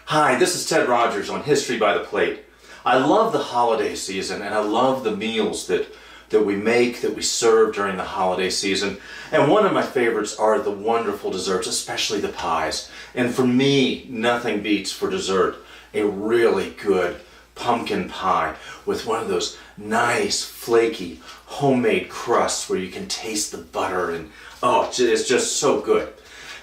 Hi, this is Ted Rogers on History by the Plate. I love the holiday season and I love the meals that we make, that we serve during the holiday season. And one of my favorites are the wonderful desserts, especially the pies. And for me, nothing beats for dessert a really good pumpkin pie with one of those nice, flaky, homemade crusts where you can taste the butter and it's just so good.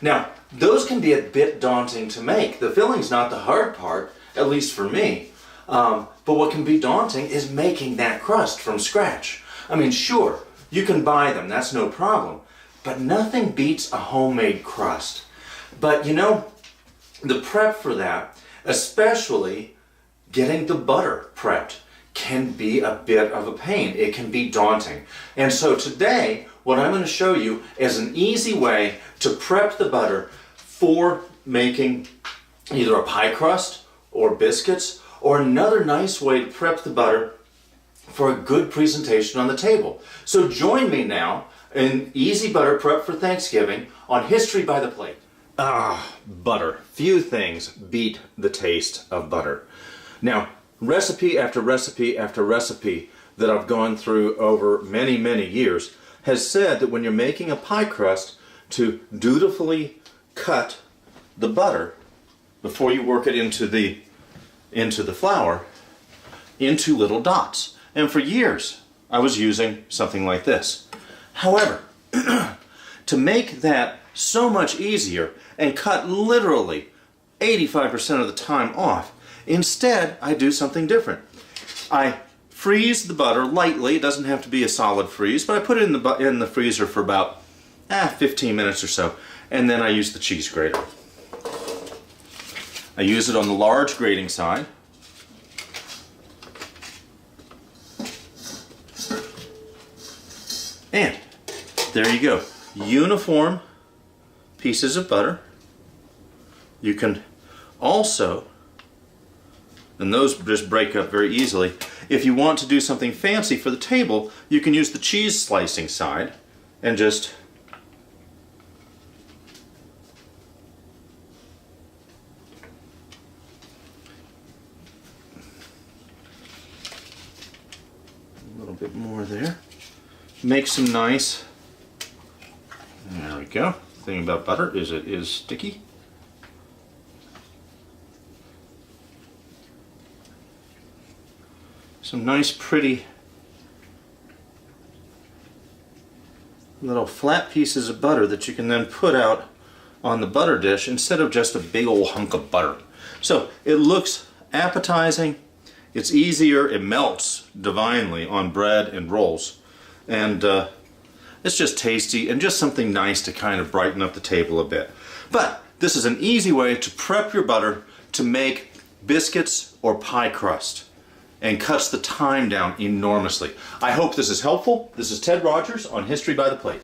Now, those can be a bit daunting to make. The filling's not the hard part, at least for me. But what can be daunting is making that crust from scratch. I mean, sure, you can buy them, that's no problem. But nothing beats a homemade crust. But you know, the prep for that, especially getting the butter prepped, can be a bit of a pain. It can be daunting. And so today, what I'm going to show you is an easy way to prep the butter for making either a pie crust or biscuits, or another nice way to prep the butter for a good presentation on the table. So join me now in easy butter prep for Thanksgiving on History by the Plate. Butter. Few things beat the taste of butter. Now, recipe after recipe after recipe that I've gone through over many, many years has said that when you're making a pie crust, to dutifully cut the butter before you work it into the flour into little dots. And for years I was using something like this. However, to make that so much easier and cut literally 85% of the time off, instead I do something different. I freeze the butter lightly. It doesn't have to be a solid freeze, but I put it in the freezer for about 15 minutes or so, and then I use the cheese grater. I use it on the large grating side. And there you go. Uniform pieces of butter. You can also, and those just break up very easily, if you want to do something fancy for the table, you can use the cheese slicing side and just a little bit more there. Make some nice, there we go. The thing about butter is it is sticky. Some nice pretty little flat pieces of butter that you can then put out on the butter dish instead of just a big old hunk of butter. So it looks appetizing, it's easier, it melts divinely on bread and rolls, and it's just tasty and just something nice to kind of brighten up the table a bit. But this is an easy way to prep your butter to make biscuits or pie crust, and cuts the time down enormously. I hope this is helpful. This is Ted Rogers on History by the Plate.